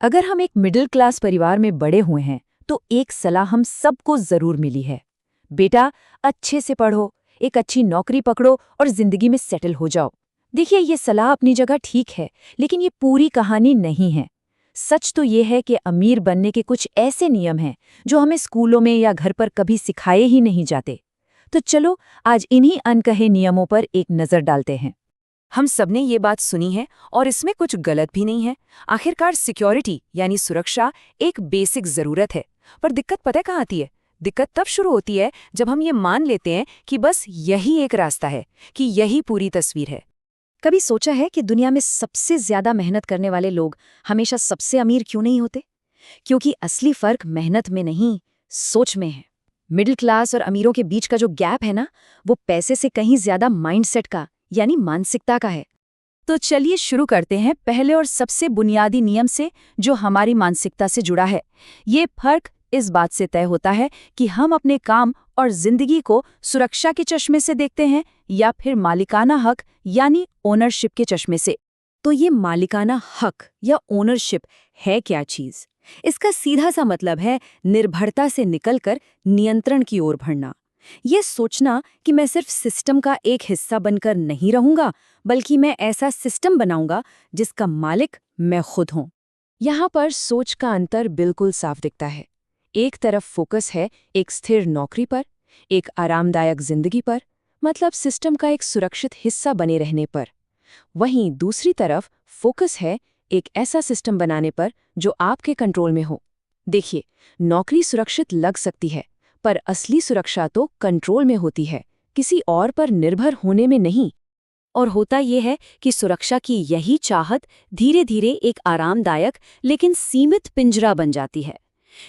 अगर हम एक मिडिल क्लास परिवार में बड़े हुए हैं तो एक सलाह हम सबको जरूर मिली है। बेटा, अच्छे से पढ़ो, एक अच्छी नौकरी पकड़ो और जिंदगी में सेटल हो जाओ। देखिए, ये सलाह अपनी जगह ठीक है, लेकिन ये पूरी कहानी नहीं है। सच तो ये है कि अमीर बनने के कुछ ऐसे नियम हैं जो हमें स्कूलों में या घर पर कभी सिखाए ही नहीं जाते। तो चलो आज इन्हीं अनकहे नियमों पर एक नजर डालते हैं। हम सबने ये बात सुनी है और इसमें कुछ गलत भी नहीं है। आखिरकार सिक्योरिटी यानी सुरक्षा एक बेसिक जरूरत है। पर दिक्कत पता है कहाँ आती है? दिक्कत तब शुरू होती है जब हम ये मान लेते हैं कि बस यही एक रास्ता है, कि यही पूरी तस्वीर है। कभी सोचा है कि दुनिया में सबसे ज्यादा मेहनत करने वाले लोग हमेशा सबसे अमीर क्यों नहीं होते? क्योंकि असली फर्क मेहनत में नहीं, सोच में है। मिडिल क्लास और अमीरों के बीच का जो गैप है ना, वो पैसे से कहीं ज्यादा माइंडसेट का यानी मानसिकता का है। तो चलिए शुरू करते हैं पहले और सबसे बुनियादी नियम से, जो हमारी मानसिकता से जुड़ा है। ये फर्क इस बात से तय होता है कि हम अपने काम और जिंदगी को सुरक्षा के चश्मे से देखते हैं या फिर मालिकाना हक यानी ओनरशिप के चश्मे से। तो ये मालिकाना हक या ओनरशिप है क्या चीज? इसका सीधा सा मतलब है निर्भरता से निकलकर नियंत्रण की ओर बढ़ना। ये सोचना कि मैं सिर्फ सिस्टम का एक हिस्सा बनकर नहीं रहूंगा, बल्कि मैं ऐसा सिस्टम बनाऊंगा जिसका मालिक मैं खुद हूं। यहाँ पर सोच का अंतर बिल्कुल साफ दिखता है। एक तरफ फोकस है एक स्थिर नौकरी पर, एक आरामदायक जिंदगी पर, मतलब सिस्टम का एक सुरक्षित हिस्सा बने रहने पर। वहीं दूसरी तरफ फोकस है एक ऐसा सिस्टम बनाने पर जो आपके कंट्रोल में हो। देखिए, नौकरी सुरक्षित लग सकती है, पर असली सुरक्षा तो कंट्रोल में होती है, किसी और पर निर्भर होने में नहीं। और होता यह है कि सुरक्षा की यही चाहत धीरे धीरे एक आरामदायक लेकिन सीमित पिंजरा बन जाती है।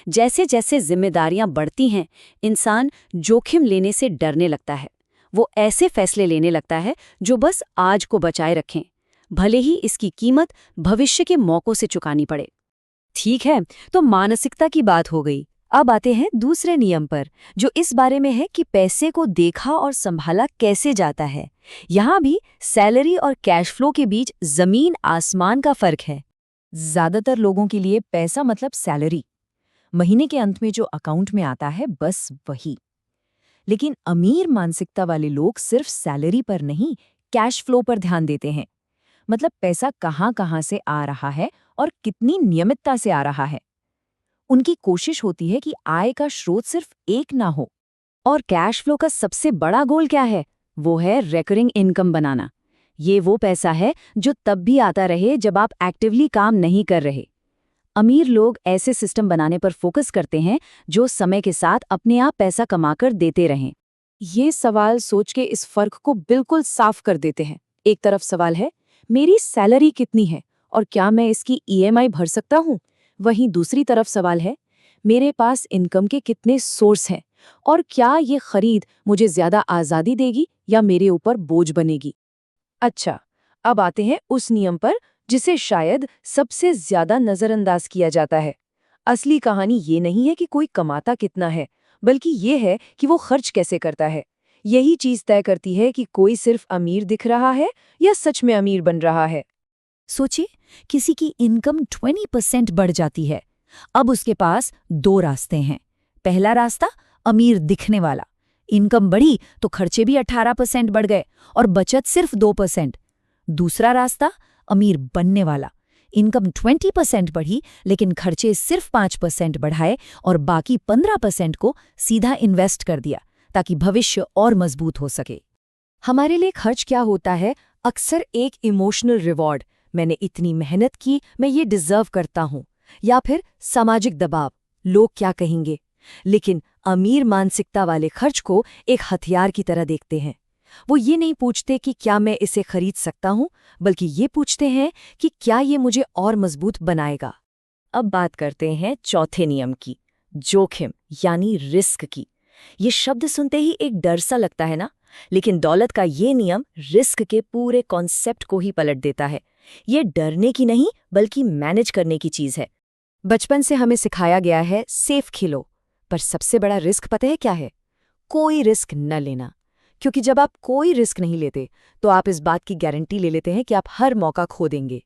जैसे जैसे जिम्मेदारियां बढ़ती हैं, इंसान जोखिम लेने से डरने लगता है। वो ऐसे फैसले लेने लगता है जो बस आज को बचाए रखें, भले ही इसकी कीमत भविष्य के मौकों से चुकानी पड़े। ठीक है, तो मानसिकता की बात हो गई। अब आते हैं दूसरे नियम पर, जो इस बारे में है कि पैसे को देखा और संभाला कैसे जाता है। यहाँ भी सैलरी और कैश फ्लो के बीच जमीन आसमान का फर्क है। ज्यादातर लोगों के लिए पैसा मतलब सैलरी, महीने के अंत में जो अकाउंट में आता है बस वही। लेकिन अमीर मानसिकता वाले लोग सिर्फ सैलरी पर नहीं, कैश फ्लो पर ध्यान देते हैं। मतलब पैसा कहाँ कहाँ से आ रहा है और कितनी नियमितता से आ रहा है। उनकी कोशिश होती है कि आय का स्रोत सिर्फ एक ना हो। और कैश फ्लो का सबसे बड़ा गोल क्या है? वो है रेकरिंग इनकम बनाना। ये वो पैसा है जो तब भी आता रहे जब आप एक्टिवली काम नहीं कर रहे। अमीर लोग ऐसे सिस्टम बनाने पर फोकस करते हैं जो समय के साथ अपने आप पैसा कमाकर देते रहें। ये सवाल सोच के इस फर्क को बिल्कुल साफ कर देते हैं। एक तरफ सवाल है, मेरी सैलरी कितनी है और क्या मैं इसकी ईएमआई भर सकता हूँ? वहीं दूसरी तरफ सवाल है, मेरे पास इनकम के कितने सोर्स हैं और क्या ये खरीद मुझे ज्यादा आज़ादी देगी या मेरे ऊपर बोझ बनेगी? अच्छा, अब आते हैं उस नियम पर जिसे शायद सबसे ज्यादा नजरअंदाज किया जाता है। असली कहानी ये नहीं है कि कोई कमाता कितना है, बल्कि ये है कि वो खर्च कैसे करता है। यही चीज तय करती है कि कोई सिर्फ अमीर दिख रहा है या सच में अमीर बन रहा है। सोचिए, किसी की इनकम 20% बढ़ जाती है। अब उसके पास दो रास्ते हैं। पहला रास्ता, अमीर दिखने वाला। इनकम बढ़ी तो खर्चे भी 18% बढ़ गए और बचत सिर्फ 2%। दूसरा रास्ता, अमीर बनने वाला। इनकम 20% बढ़ी लेकिन खर्चे सिर्फ 5% बढ़ाए और बाकी 15% को सीधा इन्वेस्ट कर दिया ताकि भविष्य और मजबूत हो सके। हमारे लिए खर्च क्या होता है? अक्सर एक इमोशनल रिवॉर्ड, मैंने इतनी मेहनत की, मैं ये डिजर्व करता हूँ, या फिर सामाजिक दबाव, लोग क्या कहेंगे। लेकिन अमीर मानसिकता वाले खर्च को एक हथियार की तरह देखते हैं। वो ये नहीं पूछते कि क्या मैं इसे खरीद सकता हूँ, बल्कि ये पूछते हैं कि क्या ये मुझे और मजबूत बनाएगा। अब बात करते हैं चौथे नियम की, जोखिम यानी रिस्क की। ये शब्द सुनते ही एक डर सा लगता है ना, लेकिन दौलत का ये नियम रिस्क के पूरे कॉन्सेप्ट को ही पलट देता है। ये डरने की नहीं बल्कि मैनेज करने की चीज है। बचपन से हमें सिखाया गया है सेफ खेलो, पर सबसे बड़ा रिस्क पता है क्या है? कोई रिस्क न लेना। क्योंकि जब आप कोई रिस्क नहीं लेते तो आप इस बात की गारंटी ले लेते हैं कि आप हर मौका खो देंगे।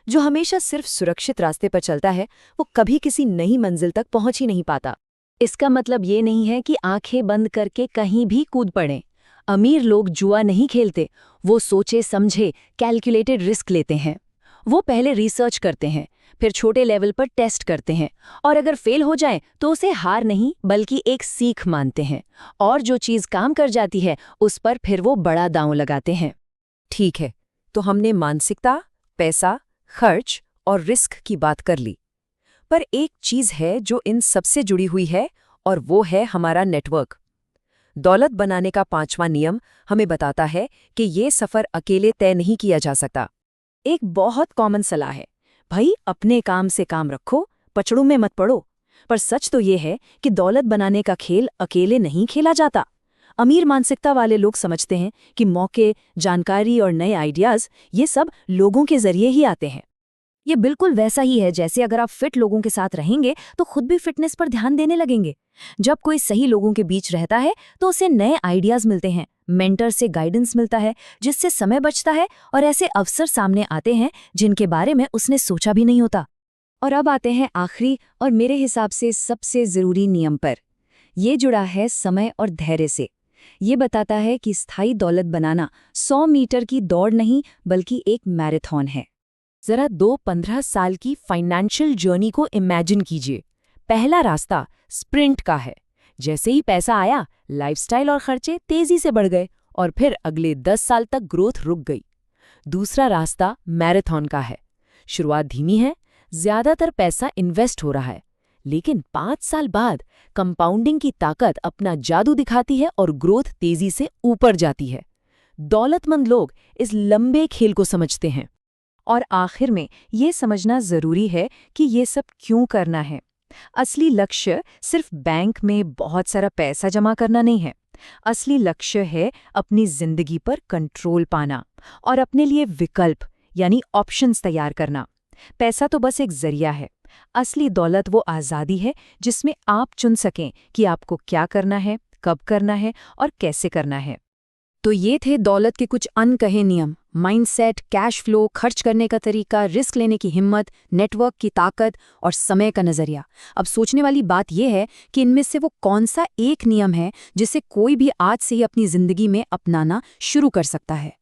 जो हमेशा सिर्फ सुरक्षित रास्ते पर चलता है, वो कभी किसी नई मंजिल तक पहुंच ही नहीं पाता। इसका मतलब ये नहीं है कि आंखें बंद करके कहीं भी कूद पड़ें। अमीर लोग जुआ नहीं खेलते, वो सोचे समझे कैलकुलेटेड रिस्क लेते हैं। वो पहले रिसर्च करते हैं, फिर छोटे लेवल पर टेस्ट करते हैं, और अगर फेल हो जाए तो उसे हार नहीं बल्कि एक सीख मानते हैं, और जो चीज़ काम कर जाती है उस पर फिर वो बड़ा दांव लगाते हैं। ठीक है, तो हमने मानसिकता, पैसा, खर्च और रिस्क की बात कर ली। पर एक चीज है जो इन सबसे जुड़ी हुई है, और वो है हमारा नेटवर्क। दौलत बनाने का 5वां नियम हमें बताता है कि ये सफर अकेले तय नहीं किया जा सकता। एक बहुत कॉमन सलाह है, भाई अपने काम से काम रखो, पचड़ों में मत पड़ो। पर सच तो ये है कि दौलत बनाने का खेल अकेले नहीं खेला जाता। अमीर मानसिकता वाले लोग समझते हैं कि मौके, जानकारी और नए आइडियाज ये सब लोगों के जरिए ही आते हैं। ये बिल्कुल वैसा ही है जैसे अगर आप फिट लोगों के साथ रहेंगे तो खुद भी फिटनेस पर ध्यान देने लगेंगे। जब कोई सही लोगों के बीच रहता है तो उसे नए आइडियाज मिलते हैं, मेंटर से गाइडेंस मिलता है, जिससे समय बचता है और ऐसे अवसर सामने आते हैं जिनके बारे में उसने सोचा भी नहीं होता। और अब आते हैं आखिरी और मेरे हिसाब से सबसे जरूरी नियम पर। ये जुड़ा है समय और धैर्य से। ये बताता है कि स्थायी दौलत बनाना 100 मीटर की दौड़ नहीं बल्कि एक मैराथन है। जरा 2-15 साल की फाइनेंशियल जर्नी को इमेजिन कीजिए। पहला रास्ता स्प्रिंट का है। जैसे ही पैसा आया, लाइफस्टाइल और खर्चे तेजी से बढ़ गए और फिर अगले 10 साल तक ग्रोथ रुक गई। दूसरा रास्ता मैराथन का है। शुरुआत धीमी है, ज्यादातर पैसा इन्वेस्ट हो रहा है, लेकिन 5 साल बाद कंपाउंडिंग की ताकत अपना जादू दिखाती है और ग्रोथ तेजी से ऊपर जाती है। दौलतमंद लोग इस लंबे खेल को समझते हैं। और आखिर में ये समझना जरूरी है कि ये सब क्यों करना है। असली लक्ष्य सिर्फ बैंक में बहुत सारा पैसा जमा करना नहीं है। असली लक्ष्य है अपनी जिंदगी पर कंट्रोल पाना और अपने लिए विकल्प यानी ऑप्शंस तैयार करना। पैसा तो बस एक जरिया है। असली दौलत वो आज़ादी है जिसमें आप चुन सकें कि आपको क्या करना है, कब करना है और कैसे करना है। तो ये थे दौलत के कुछ अनकहे नियम। माइंडसेट, कैश फ्लो, खर्च करने का तरीका, रिस्क लेने की हिम्मत, नेटवर्क की ताकत और समय का नज़रिया। अब सोचने वाली बात यह है कि इनमें से वो कौन सा एक नियम है जिसे कोई भी आज से ही अपनी ज़िंदगी में अपनाना शुरू कर सकता है।